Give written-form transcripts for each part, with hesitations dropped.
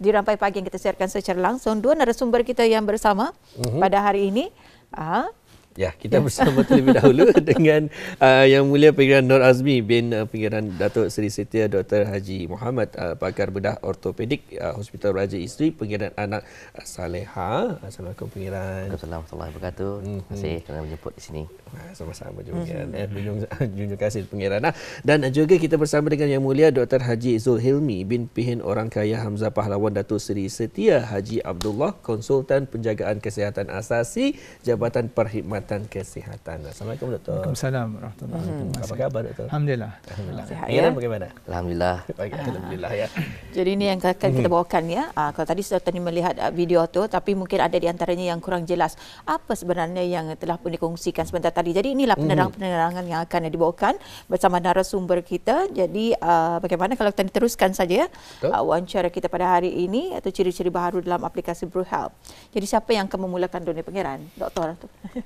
di Rampai Pagi yang kita siarkan secara langsung. Dua narasumber kita yang bersama pada hari ini. Ya, kita bersama terlebih dahulu dengan Yang Mulia Pengiran Nur Azmi bin Pengiran Datuk Seri Setia Dr. Haji Muhammad, pakar bedah ortopedik Hospital Raja Isteri, Pengiran Anak Saleha. Assalamualaikum Pengiran. Waalaikumsalam warahmatullahi wabarakatuh. Terima kasih kerana menjemput di sini. Sama-sama juga. Junjung kasih Pengiran. Dan juga kita bersama dengan Yang Mulia Dr. Haji Zulhilmi bin Pihin Orang Kaya Hamzah Pahlawan Datuk Seri Setia Haji Abdullah, Konsultan Penjagaan Kesihatan Asasi Jabatan Perkhidmatan Kesihatan. Assalamualaikum Doktor. Waalaikumsalam warahmatullahi wabarakatuh. Apa khabar Doktor? Alhamdulillah. Sihat, Pengiran ya? bagaimana? Alhamdulillah. Baik, alhamdulillah ya. Jadi ini yang akan kita bawakan ya. Kalau tadi sudah melihat video tu, tapi mungkin ada di antaranya yang kurang jelas. Apa sebenarnya yang telah pun dikongsikan sebentar tadi. Jadi inilah penerangan-penerangan yang akan dibawakan bersama narasumber kita. Jadi bagaimana kalau kita teruskan saja wawancara kita pada hari ini, atau ciri-ciri baru dalam aplikasi BruHealth. Jadi siapa yang akan memulakan dunia Pengiran? Doktor?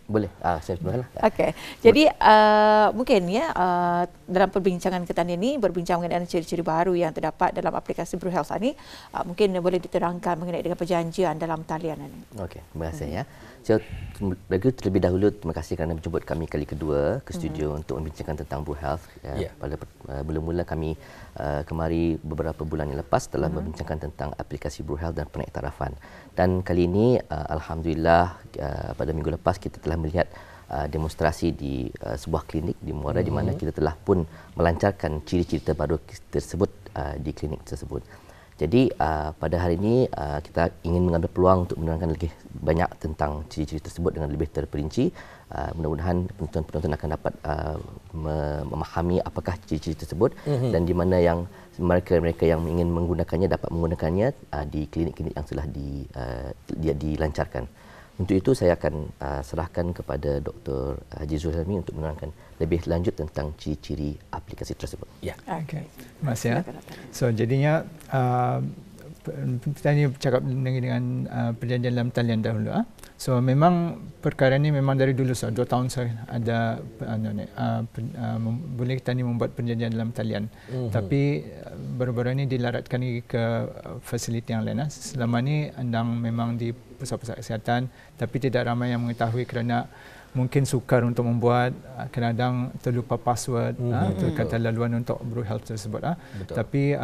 Boleh. Saya mulalah. Okey. Jadi mungkin ya dalam perbincangan kita ini berbincang mengenai ciri-ciri baru yang terdapat dalam aplikasi BruHealth ini, mungkin boleh diterangkan mengenai dengan perjanjian dalam talian ini. Okey, terima kasih ya. So, terlebih dahulu terima kasih kerana menjemput kami kali kedua ke studio untuk membincangkan tentang BruHealth. Pada mula-mula kami kemari beberapa bulan yang lepas telah membincangkan tentang aplikasi BruHealth dan pengiktirafan. Dan kali ini alhamdulillah pada minggu lepas kita telah melihat demonstrasi di sebuah klinik di Muara di mana kita telah pun melancarkan ciri-ciri terbaru tersebut di klinik tersebut. Jadi pada hari ini kita ingin mengambil peluang untuk menerangkan lebih banyak tentang ciri-ciri tersebut dengan lebih terperinci. Mudah-mudahan penonton-penonton akan dapat memahami apakah ciri-ciri tersebut dan di mana yang mereka yang ingin menggunakannya dapat menggunakannya di klinik-klinik yang telah dilancarkan. Untuk itu saya akan serahkan kepada Dr. Haji Zulhilmi untuk menerangkan lebih lanjut tentang ciri-ciri aplikasi tersebut. Ya. Okey. Terima kasih ya. So jadinya kita ni cakap dengan perjanjian dalam talian dahulu. So memang perkara ini memang dari dulu 2 tahun saya ada boleh kita ni membuat perjanjian dalam talian. Tapi baru-baru ini dilaratkan ke fasiliti yang lain. Selama ni andang memang di pusat-pusat kesihatan, tapi tidak ramai yang mengetahui kerana mungkin sukar untuk membuat, kadang-kadang terlupa password, kata laluan untuk BruHealth tersebut. Tapi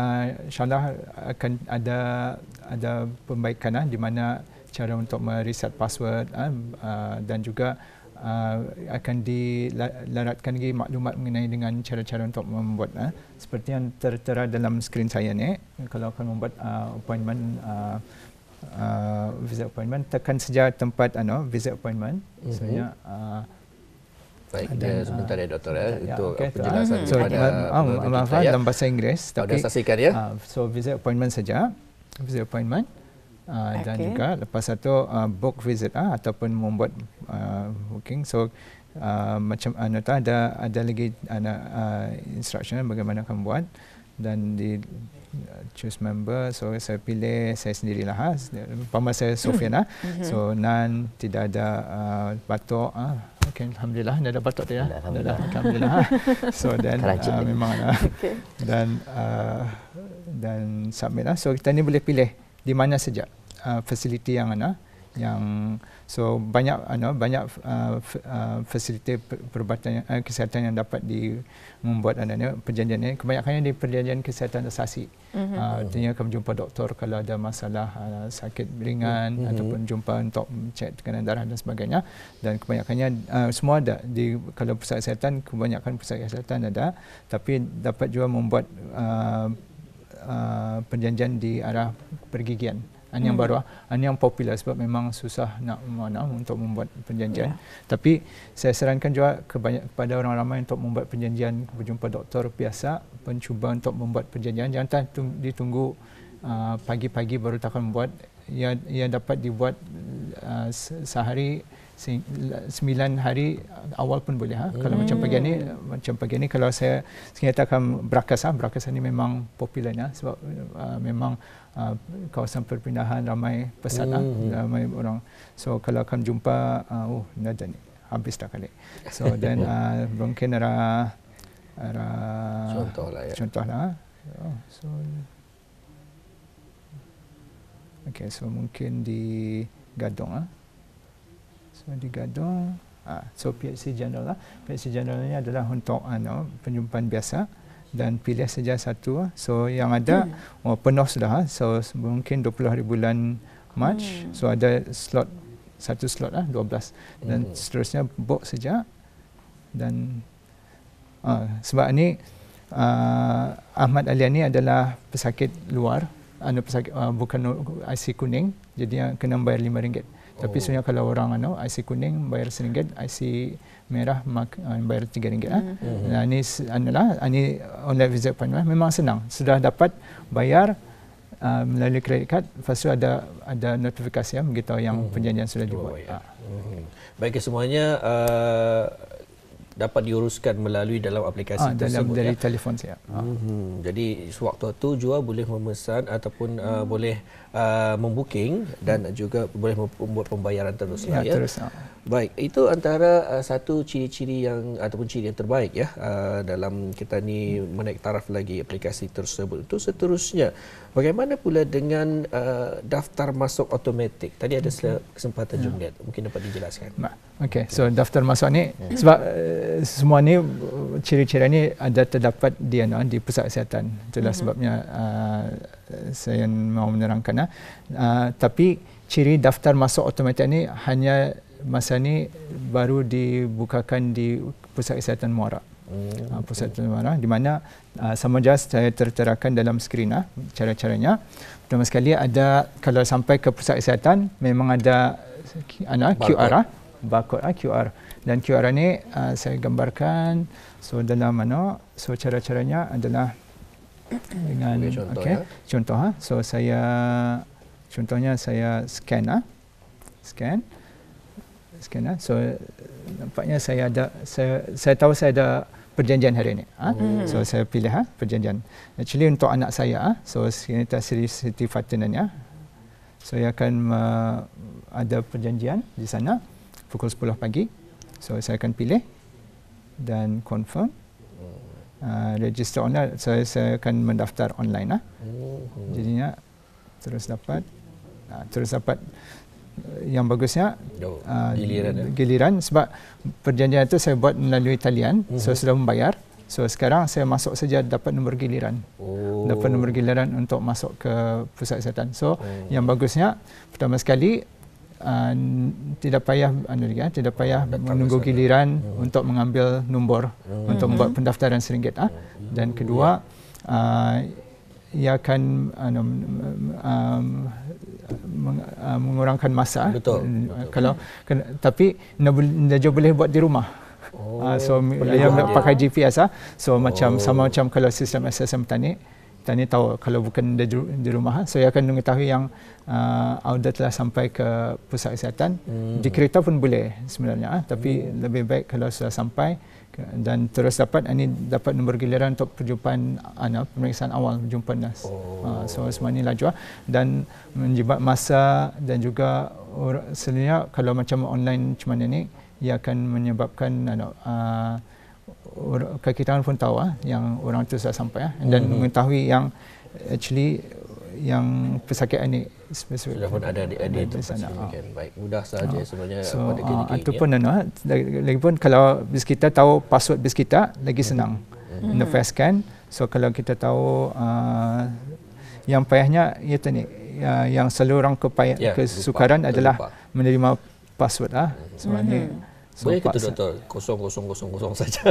insyaAllah akan ada pembaikan di mana cara untuk mereset password dan juga akan dilaratkan lagi maklumat mengenai dengan cara-cara untuk membuat seperti yang tertera dalam skrin saya ni. Kalau akan membuat appointment, visit appointment, tekan saja tempat visit appointment. Maksudnya baik, sebentar ya Doktor untuk okay, penjelasan kepada dalam bahasa Inggeris. Tapi saksikan ya. So visit appointment saja, visit appointment. Dan juga lepas itu book visit ataupun membuat booking. So macam ada lagi instruction bagaimana akan buat dan di choose member. So saya pilih saya sendirilah. Umpama saya Sofian so nan tidak ada batuk. Okay, alhamdulillah tidak ada batuk dia. Alhamdulillah. So dan memang dan submit lah. So kita ni boleh pilih di mana saja fasiliti yang so banyak fasiliti perubatan kesihatan yang dapat membuat perjanjian ini. Kebanyakannya di perjanjian kesihatan asasi. Artinya akan jumpa doktor kalau ada masalah sakit ringan ataupun jumpa untuk cek tekanan darah dan sebagainya. Dan kebanyakannya semua ada kalau pusat kesihatan, kebanyakan pusat kesihatan ada, tapi dapat juga membuat perjanjian di arah pergigian. Yang baru, yang popular sebab memang susah nak untuk membuat perjanjian. Tapi saya sarankan juga kepada orang ramai untuk membuat perjanjian berjumpa doktor biasa, pencuba untuk membuat perjanjian. Jangan ditunggu pagi-pagi baru takkan membuat. Ia dapat dibuat sehari 9 hari awal pun boleh. Kalau macam pagi ni kalau saya nyatakan Berakas ni memang popular sebab memang kawasan perpindahan ramai pesat ramai orang. So kalau akan jumpa dah ni habis dah kali. So dan mungkin arah contohlah ya. Contohlah. So Okey, so mungkin di Gadong So di Gadong so PHC General PHC General ni adalah untuk penjumpaan biasa dan pilih saja satu. So yang ada penuh sudah. So mungkin 20 hari bulan Mac. So ada satu slot 12 dan seterusnya book saja. Dan sebab ni Ahmad Aliani adalah pesakit luar, pesakit bukan IC kuning, jadi yang kena bayar RM5. Tapi sebenarnya kalau orang IC kuning bayar RM1, IC merah bayar RM3. Ini online visa appointment memang senang. Sudah dapat bayar melalui kredit kad, lepas tu ada notifikasi beritahu yang perjanjian sudah dibuat. Baik, semuanya dapat diuruskan melalui dalam aplikasi tersebut dari telefon saya. Jadi sewaktu-waktu jua boleh memesan ataupun boleh membooking dan juga boleh membuat pembayaran terus ya. Terus. Baik, itu antara satu ciri-ciri ataupun ciri yang terbaik ya dalam kita ni menaik taraf lagi aplikasi tersebut. Untuk seterusnya, bagaimana pula dengan daftar masuk automatik? Tadi ada kesempatan Jumliat, mungkin dapat dijelaskan. Okey, so daftar masuk ni sebab semua ni ciri-ciri ni ada terdapat di pusat kesihatan. Itulah sebabnya saya mau menerangkan. Tapi ciri daftar masuk automatik ni hanya masa ni baru dibukakan di Pusat Kesihatan Muara. Pusat Kesihatan Muara di mana sama saja saya terterakan dalam skrin cara-caranya. Pertama sekali ada, kalau sampai ke Pusat Kesihatan memang ada QR, barcode QR, dan QR ni saya gambarkan. So dalam so cara-caranya adalah dengan contoh. So contohnya saya scan. So nampaknya saya tahu saya ada perjanjian hari ini. So saya pilih perjanjian. Actually untuk anak saya, so kita Siti Fatinanya. So saya akan ada perjanjian di sana pukul 10 pagi. So saya akan pilih dan confirm. Register online, saya akan mendaftar online. Jadinya terus dapat yang bagusnya giliran sebab perjanjian itu saya buat melalui talian, so sudah membayar. So sekarang saya masuk saja dapat nombor giliran. Dapat nombor giliran untuk masuk ke pusat kesihatan. So yang bagusnya pertama sekali tidak payah menunggu giliran untuk mengambil nombor untuk membuat pendaftaran RM1. Dan kedua, ia akan mengurangkan masa. Betul. Tapi dia boleh buat di rumah. So dia pakai GPS. So sama macam kalau sistem SSM tani tahu kalau bukan di rumah, so ia akan mengetahui yang order telah sampai ke pusat kesihatan. Di kereta pun boleh sebenarnya, tapi lebih baik kalau sudah sampai dan terus dapat nombor giliran untuk perjumpaan pemeriksaan awal jumpa nas. So semua ini laju dan menjimat masa, dan juga sebenarnya kalau macam online macam mana ni, ia akan menyebabkan kaki tangan pun tahu yang orang itu sudah sampai dan mengetahui yang actually yang pesakit ini spesifik sudah pun ada di sana. Baik, mudah saja sebenarnya pada klinik itu pun lagipun kalau bis kita tahu password bis kita lagi senang nafaskan. So kalau kita tahu yang payahnya itu ni yang selalu orang kesukaran adalah menerima password sebenarnya. Boleh kita doktor 0000 saja.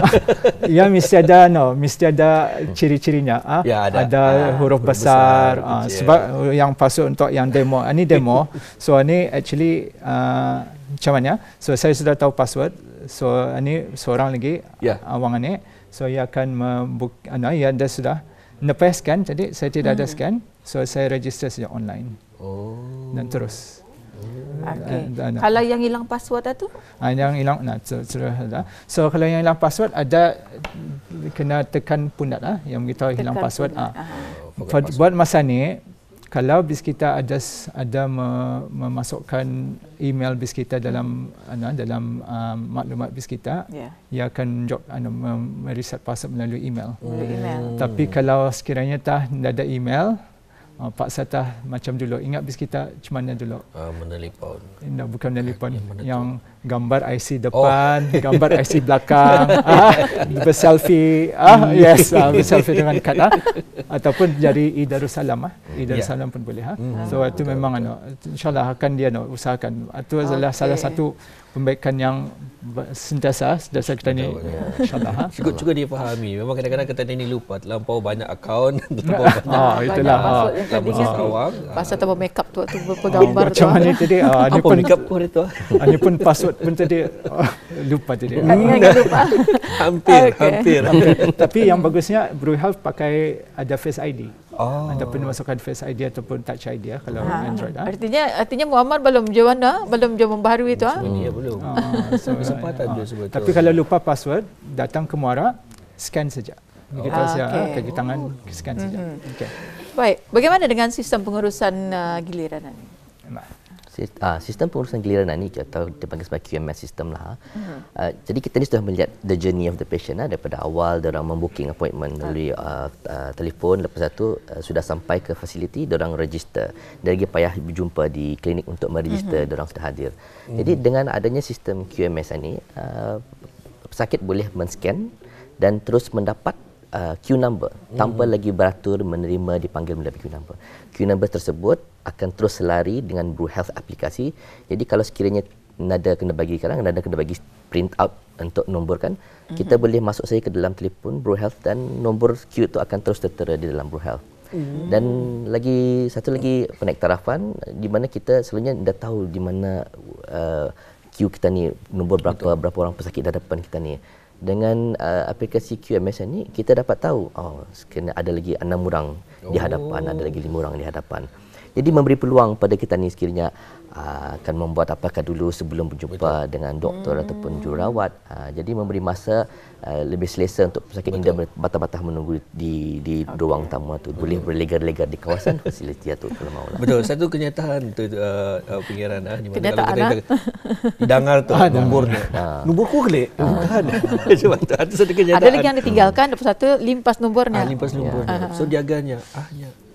Ya, mesti ada ciri-cirinya. Ada huruf besar. Sebab yang password untuk yang demo, ini demo. So ini actually macam mana? So saya sudah tahu password. So ini seorang lagi awang ini. So ia akan ia dah sudah nepaskan. Jadi saya tidak ada scan. So saya register saja online. Dan terus. Kalau yang hilang password tu? Yang hilang, so kalau yang hilang password ada kena tekan pundat yang beritahu hilang password. Buat masa ni, kalau bis kita ada memasukkan email bis kita dalam maklumat bis kita, ia akan mereset password melalui email. Tapi kalau sekiranya tak ada email, Pak Satah macam dulu. Ingat bis kita macam mana dulu? Menelpon. Bukan menelpon. Yang gambar IC depan, gambar IC belakang, berselfie, yes, berselfie dengan kad, ataupun jadi Darussalam, Darussalam pun boleh. So itu memang insyaAllah akan dia usahakan. Itu adalah salah satu pembaikan yang sentiasa kita ni, insyaAllah. Cukup dia fahami. Memang kadang-kadang kita ni lupa terlampau banyak akaun, itulah. Pasal tambah makeup tu waktu bergambar macam mana tadi? Apa makeup kau itu? Ini pun password pun tadi lupa tadi. Lupa. Hampir. Tapi yang bagusnya BruHealth pakai ada Face ID. Ataupun masukkan Face ID ataupun Touch ID kalau Android. Artinya Muhammad belum jauh membaharui itu. Ya belum. Kesempatan dia sebetulnya. Tapi kalau lupa password, datang ke Muara, scan saja. Kita kaki tangan scan saja. Okay. Baik, bagaimana dengan sistem pengurusan giliran ini? Sistem pengurusan giliran ini atau dipanggil sebagai QMS sistem lah. Jadi kita ni sudah melihat the journey of the patient daripada awal diorang membooking appointment melalui telefon, lepas itu sudah sampai ke fasiliti, diorang register. Dia lagi payah berjumpa di klinik untuk meregister, diorang sudah hadir. Jadi dengan adanya sistem QMS ini, pesakit boleh men-scan dan terus mendapat queue number tanpa lagi beratur menerima dipanggil melalui queue number. Queue number tersebut akan terus selari dengan BruHealth aplikasi. Jadi kalau sekiranya nada kena bagi print out untuk nomborkan, kita boleh masuk saja ke dalam telefon BruHealth dan nombor queue itu akan terus tertera di dalam BruHealth. Dan satu lagi penektarafan di mana kita selalunya dah tahu di mana queue kita ni, nombor berapa orang pesakit di hadapan kita ni. Dengan aplikasi QMS ni kita dapat tahu sekiranya ada lagi 6 orang di hadapan, ada lagi 5 orang di hadapan. Jadi memberi peluang pada kita ni sekiranya akan membuat apakah dulu sebelum berjumpa dengan doktor ataupun jururawat. Jadi memberi masa lebih selesa untuk pesakit ini berbatah-batah menunggu di ruang tamu tu. Boleh berlegar-legar di kawasan fasiliti tu kalau mahu. Betul, satu kenyataan tu pengiran di mana kalau kita dengar tu nombornya. Nomborku kelik. Bukan. Cuma tu satu kenyataan. Ada lagi yang ditinggalkan, lepas satu limpas nombornya. Limpas nombornya. So diaganya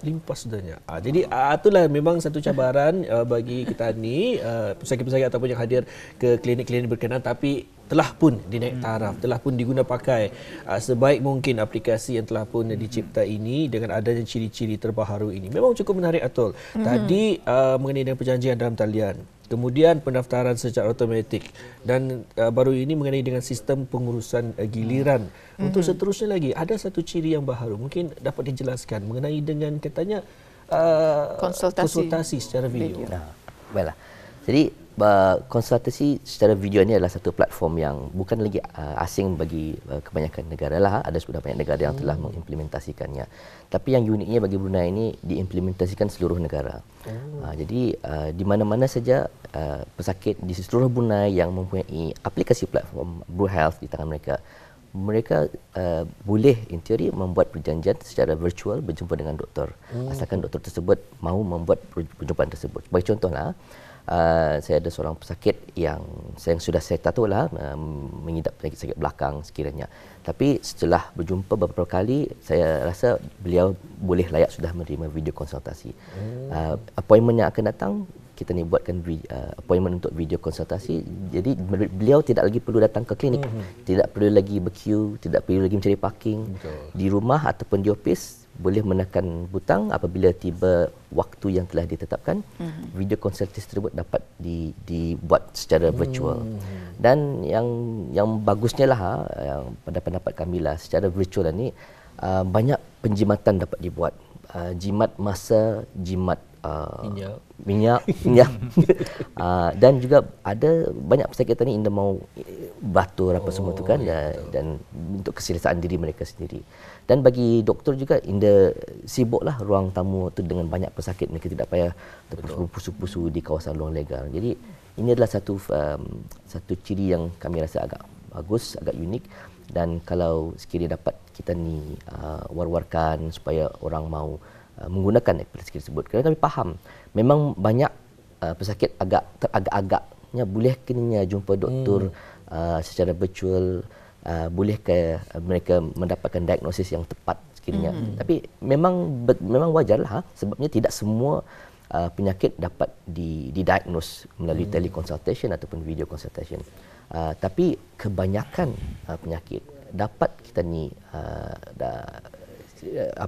limpas sudahnya. Jadi itulah memang satu cabaran bagi kita ni pesakit-pesakit ataupun yang hadir ke klinik-klinik berkenaan, tapi telah pun dinaik taraf, telah pun diguna pakai sebaik mungkin aplikasi yang telah pun dicipta ini dengan adanya ciri-ciri terbaharu ini. Memang cukup menarik Atul. Tadi mengenai dengan perjanjian dalam talian, kemudian pendaftaran secara automatik dan baru ini mengenai dengan sistem pengurusan giliran. Untuk seterusnya lagi ada satu ciri yang baharu, mungkin dapat dijelaskan mengenai dengan katanya konsultasi secara video. Jadi konsultasi secara video ini adalah satu platform yang bukan lagi asing bagi kebanyakan negara lah. Ada sudah banyak negara yang telah mengimplementasikannya. Tapi yang uniknya bagi Brunei ini diimplementasikan seluruh negara. Jadi di mana-mana saja pesakit di seluruh Brunei yang mempunyai aplikasi platform BruHealth di tangan mereka boleh in teori membuat perjanjian secara virtual berjumpa dengan doktor. Asalkan doktor tersebut mahu membuat perjumpaan tersebut. Sebagai contohlah, saya ada seorang pesakit yang sudah saya tahu lah mengidap penyakit sakit belakang sekiranya. Tapi setelah berjumpa beberapa kali, saya rasa beliau boleh layak sudah menerima video konsultasi. Appointment yang akan datang, kita ni buatkan appointment untuk video konsultasi. Jadi beliau tidak lagi perlu datang ke klinik, tidak perlu lagi berqueue, tidak perlu lagi mencari parking. Di rumah ataupun di office boleh menekan butang apabila tiba waktu yang telah ditetapkan. Video konsultasi tersebut dapat dibuat secara virtual. Dan yang bagusnya lah, pada pendapat kami lah, secara virtual ni banyak penjimatan dapat dibuat. Jimat masa, jimat minyak. Dan juga ada banyak pesakit ni indah mau batur apa semua tu kan, dan untuk keselesaan diri mereka sendiri. Dan bagi doktor juga indah sibuklah ruang tamu tu dengan banyak pesakit, mereka tidak payah terpusu-pusu di kawasan ruang legal. Jadi ini adalah satu ciri yang kami rasa agak bagus, agak unik. Dan kalau sekiranya dapat kita ni war-warkan supaya orang mau menggunakan aplikasi tersebut, kerana kami faham memang banyak pesakit teragak-agaknya boleh kena jumpa doktor secara virtual, bolehkah mereka mendapatkan diagnosis yang tepat sekiranya. Tapi memang wajarlah sebabnya tidak semua penyakit dapat didiagnose melalui teleconsultation ataupun video consultation. Tapi kebanyakan penyakit dapat kita ni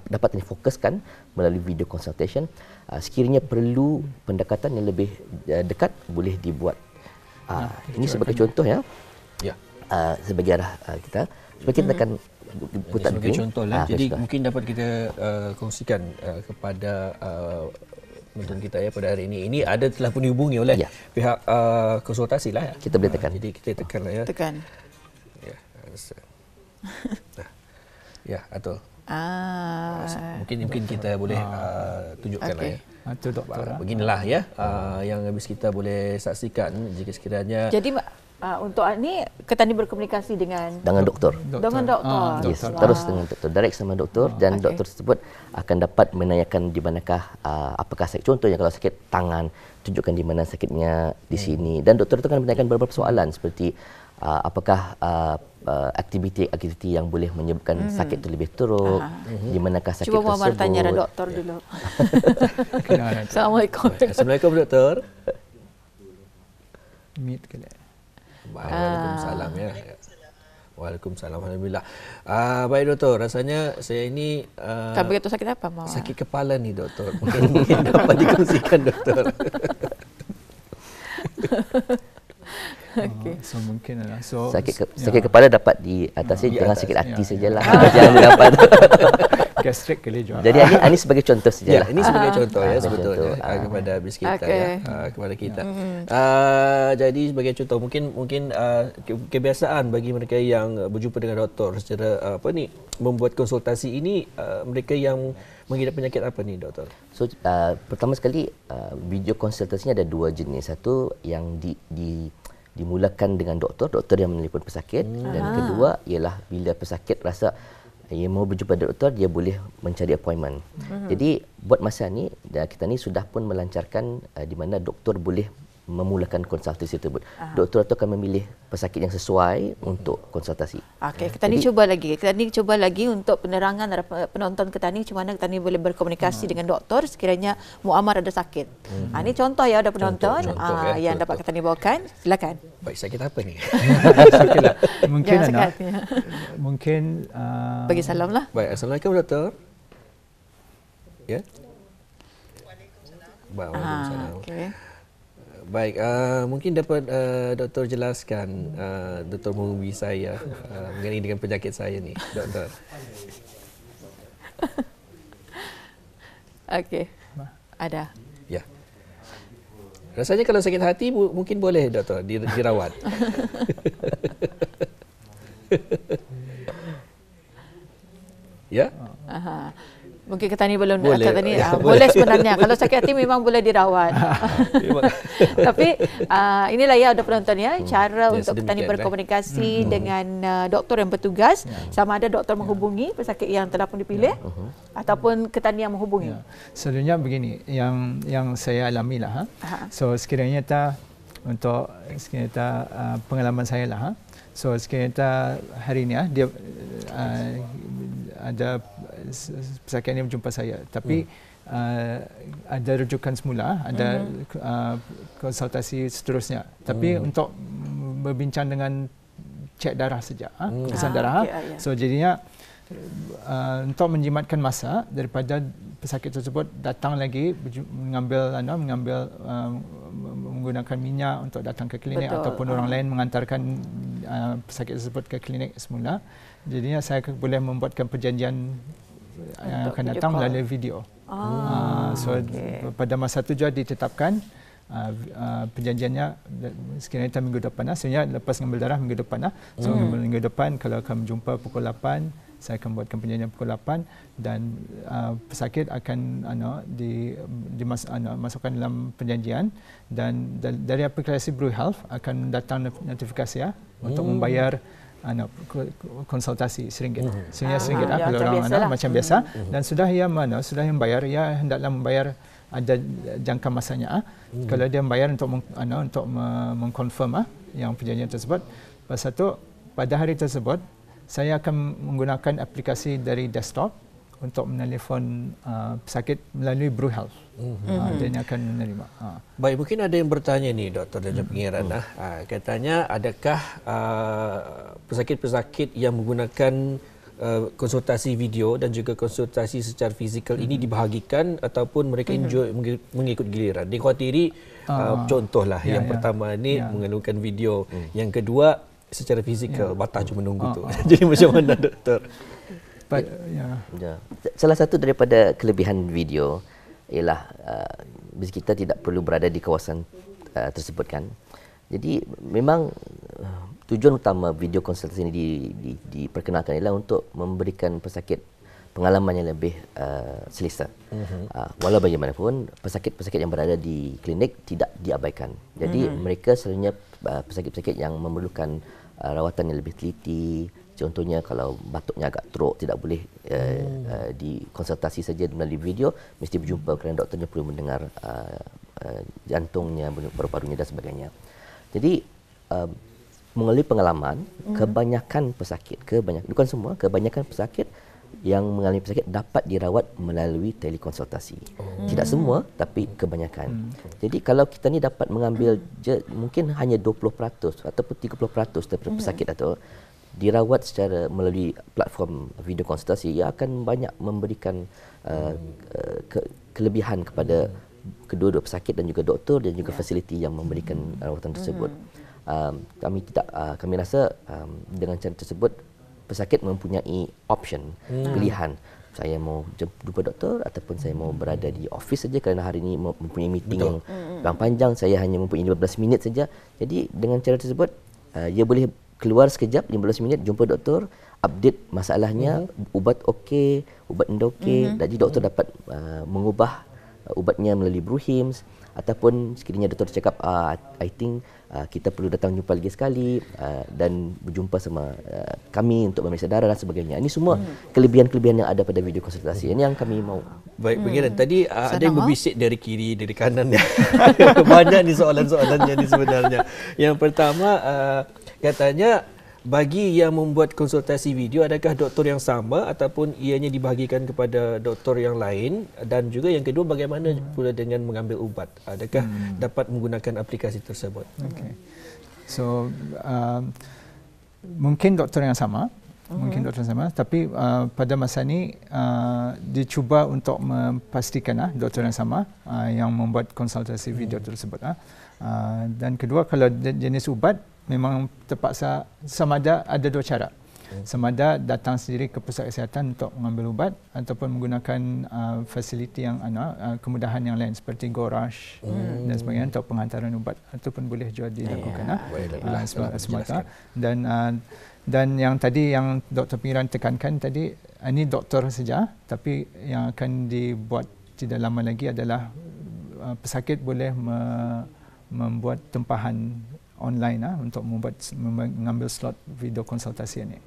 dapat difokuskan melalui video consultation. Sekiranya perlu pendekatan yang lebih dekat, boleh dibuat. Ini sebagai contoh ya. Sebagai arah kita supaya kita akan putar sebagai contoh lah. Jadi sudah. mungkin dapat kita kongsikan kepada penonton kita ya pada hari ini. Ini ada telah pun dihubungi oleh pihak konsultasi lah ya. Kita boleh tekan. Jadi kita tekan lah ya. Tekan. Ya, ya, betul. Mungkin kita boleh tunjukkan lah ya. Itu doktor. Beginilah ya yang habis kita boleh saksikan jika sekiranya. Jadi untuk ni Ketani berkomunikasi dengan doktor. Dengan doktor. Yes, terus dengan doktor, direct sama doktor dan doktor tersebut akan dapat menanyakan di manakah apakah sakit. Contohnya kalau sakit tangan, tunjukkan di mana sakitnya di sini, dan doktor itu akan menanyakan beberapa soalan seperti apakah aktiviti yang boleh menyebabkan sakit itu lebih teruk, di manakah sakit Cuba tersebut. Cuba tanya doktor dulu. Assalamualaikum. Assalamualaikum doktor. Meet kali. Waalaikumsalam ya. Waalaikumsalam, alhamdulillah. Baik doktor, rasanya saya ini Kamu itu sakit apa, Mawar? sakit kepala ni doktor. Mungkin dapat dikongsikan doktor. Okay. So mungkin lah. So sakit kepala dapat diatasi, jangan sakit hati sajalah. Ya. Jangan dapat. Gastrik kali juga. Jadi ini sebagai contoh sajalah. Ya, ini sebagai contoh ya sebetulnya contoh. kepada habis kita ya, kepada kita. Jadi sebagai contoh mungkin kebiasaan bagi mereka yang berjumpa dengan doktor secara membuat konsultasi ini, mereka yang mengidap penyakit apa ni doktor? So pertama sekali video konsultasinya ada dua jenis. Satu yang dimulakan dengan doktor yang menelpon pesakit, dan kedua ialah bila pesakit rasa ia mau berjumpa doktor, dia boleh mencari appointment. Jadi buat masa ni kita ni sudah pun melancarkan di mana doktor boleh memulakan konsultasi tersebut. Doktor itu akan memilih pesakit yang sesuai untuk konsultasi. Okey, kita ni cuba lagi. Kita ni cuba lagi untuk penerangan penonton kita ni, macam mana kita ni boleh berkomunikasi dengan doktor sekiranya Muammar ada sakit. Ini contoh ya, ada penonton yang dapat kita ni bawakan. Silakan. Baik, sakit apa ni? Sakitlah. Mungkin mungkin bagi salam lah. Baik, assalamualaikum doktor. Ya. Waalaikumsalam. Okey. Baik, mungkin dapat doktor jelaskan, doktor menghubungi saya mengenai dengan penyakit saya ni, doktor. Okey. Ada. Ya. Rasanya kalau sakit hati mungkin boleh doktor dirawat. Ya? Mungkin kita ni belum boleh. Kata ni boleh sebenarnya. Kalau sakit hati memang boleh dirawat. Tapi inilah ya ada penonton ya, cara untuk kita ni berkomunikasi dengan doktor yang bertugas, sama ada doktor menghubungi pesakit yang telah pun dipilih ataupun kita ni yang menghubungi. Selalunya begini yang saya alami lah. So sekiranya untuk pengalaman saya lah. So sekiranya hari ni dia ada pesakit yang berjumpa saya, tapi ada rujukan semula, ada konsultasi seterusnya. Tapi untuk berbincang dengan cek darah saja, kesan darah. So jadinya untuk menjimatkan masa daripada pesakit tersebut datang lagi mengambil menggunakan minyak untuk datang ke klinik. Betul. Ataupun orang lain mengantarkan pesakit tersebut ke klinik semula. Jadinya saya boleh membuatkan perjanjian yang akan datang melalui video. Pada masa itu juga ditetapkan perjanjiannya sekiranya minggu depan. Sebenarnya lepas mengambil darah minggu depan. So minggu depan kalau akan berjumpa pukul 8, saya akan buatkan perjanjian pukul 8 dan pesakit akan dimasukkan dalam perjanjian, dan dari aplikasi Blue Health akan datang notifikasi untuk membayar konsultasi RM1. Sebenarnya RM1 kalau orang macam biasa, dan sudah ia membayar, ia hendaklah membayar ada jangka masanya. Kalau dia membayar untuk mengkonfirm yang perjanjian tersebut, lepas itu pada hari tersebut saya akan menggunakan aplikasi dari desktop untuk menelefon pesakit melalui BruHealth. Dia akan menerima. Baik, mungkin ada yang bertanya ni Dr. dan Pengiran. Katanya adakah pesakit-pesakit yang menggunakan konsultasi video dan juga konsultasi secara fizikal ini dibahagikan ataupun mereka enjoy mengikut giliran? Dikhawatiri contohlah yang pertama ni menggunakan video, yang kedua secara fizikal batas cuma menunggu tu. Jadi macam mana doktor? Salah satu daripada kelebihan video ialah kita tidak perlu berada di kawasan tersebut kan. Jadi memang tujuan utama video konsultasi ini diperkenalkan ialah untuk memberikan pesakit pengalaman yang lebih selesa. Walau bagaimanapun, pesakit-pesakit yang berada di klinik tidak diabaikan. Jadi mereka selalunya pesakit-pesakit yang memerlukan rawatan yang lebih teliti. Contohnya kalau batuknya agak teruk, tidak boleh dikonsultasi saja melalui video, mesti berjumpa kerana doktornya perlu mendengar jantungnya, paru-parunya dan sebagainya. Jadi melalui pengalaman, kebanyakan pesakit, bukan semua, kebanyakan pesakit yang mengalami pesakit dapat dirawat melalui telekonsultasi. Tidak semua, tapi kebanyakan. Jadi kalau kita ni dapat mengambil mungkin hanya 20% ataupun 30% daripada pesakit atau dirawat secara melalui platform video konsultasi, ia akan banyak memberikan kelebihan kepada kedua-dua pesakit dan juga doktor dan juga fasiliti yang memberikan rawatan tersebut. Kami rasa dengan cara tersebut pesakit mempunyai option, pilihan. Saya mau jumpa doktor ataupun saya mau berada di office saja kerana hari ini mempunyai meeting yang panjang, saya hanya mempunyai 15 minit saja. Jadi dengan cara tersebut ia boleh keluar sekejap 15 minit jumpa doktor, update masalahnya, ubat okey, ubat tidak okey. Jadi doktor dapat mengubah ubatnya melalui BruHims, ataupun sekiranya doktor cakap I think kita perlu datang jumpa lagi sekali dan berjumpa sama kami untuk memeriksa darah dan sebagainya. Ini semua kelebihan-kelebihan yang ada pada video konsultasi. Ini yang kami mau. Baik, Pengiran. Tadi ada yang berbisik dari kiri, dari kanan. Banyak ni soalan-soalannya ni sebenarnya. Yang pertama, katanya bagi yang membuat konsultasi video, adakah doktor yang sama ataupun ianya dibahagikan kepada doktor yang lain? Dan juga yang kedua, bagaimana pula dengan mengambil ubat? Adakah dapat menggunakan aplikasi tersebut? Okay. So mungkin doktor yang sama, tapi pada masa ini dicuba untuk memastikan doktor yang sama yang membuat konsultasi video tersebut. Dan kedua, kalau jenis ubat memang terpaksa sama ada dua cara. Sama ada datang sendiri ke pusat kesihatan untuk mengambil ubat ataupun menggunakan fasiliti yang kemudahan yang lain seperti GoRush dan sebagainya untuk penghantaran ubat, ataupun boleh juga dilakukan semata. Dan yang tadi yang Dr. Pengiran tekankan tadi, ini doktor saja, tapi yang akan dibuat tidak lama lagi adalah pesakit boleh membuat tempahan online untuk mengambil slot video konsultasi ini.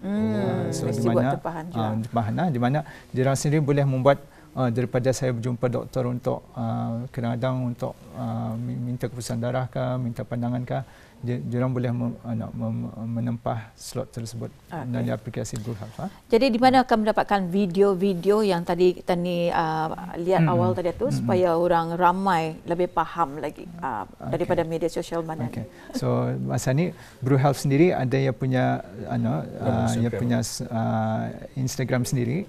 So di mana tempahan di mana diorang sendiri boleh membuat daripada saya berjumpa doktor untuk kadang-kadang untuk minta keputusan darah ke, minta pandangan ke, diorang boleh menempah slot tersebut melalui aplikasi BruHealth. Jadi di mana akan mendapatkan video-video yang tadi kita ni lihat awal tadi tu supaya orang ramai lebih faham lagi daripada media sosial mana ni. So masa ni BruHealth sendiri ada yang punya punya Instagram sendiri,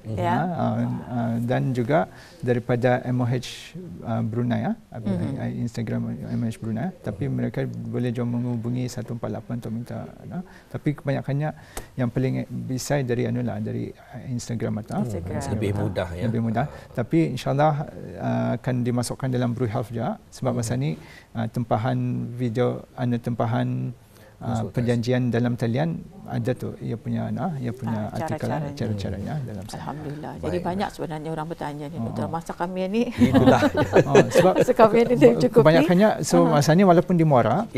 dan juga daripada MOH Brunei, Instagram MOH Brunei, tapi mereka boleh juga menghubungi 148 untuk minta, tapi kebanyakannya yang paling besar dari dari Instagram atau lebih mudah ya. Lebih mudah. Tapi insya-Allah akan dimasukkan dalam BruHealth juga, sebab masa ni tempahan video, tempahan perjanjian dalam talian ada tu, ia punya artikel cara-caranya dalam sana. Alhamdulillah. Jadi banyak sebenarnya orang bertanya ni, doktor, masa kami ni itulah sebab kami ni cukup kebanyakannya masa ni walaupun di Muara,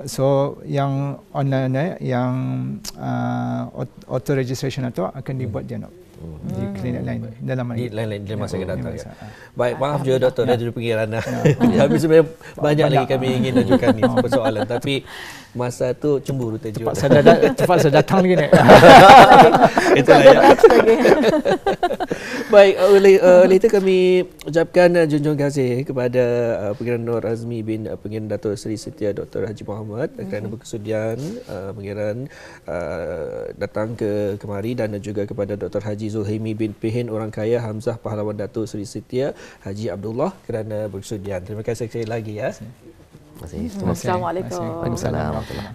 so yang online yang auto registration atau akan dibuat dia di klinik lain dalam di lain-lain di masa akan datang. masa. Baik, maaf juga doktor dah duduk pengiran. Kami sebenarnya banyak lagi kami ingin ajukan ni persoalan, tapi masa tu cemburu tajuk. Cepat saya datang lagi ni. Itulah ya. Baik, oleh itu kami ucapkan junjung kasih kepada Pengiran Nur Azmi bin Pengiran Dato' Seri Setia Dr. Haji Muhammad kerana berkesudian Pengiran datang ke kemari, dan juga kepada Dr. Haji Zulhilmi bin Pihin Orang Kaya Hamzah Pahlawan Dato' Seri Setia Haji Abdullah kerana berkesudian. Terima kasih sekali lagi ya. Terima kasih. Assalamualaikum. Waalaikumsalam.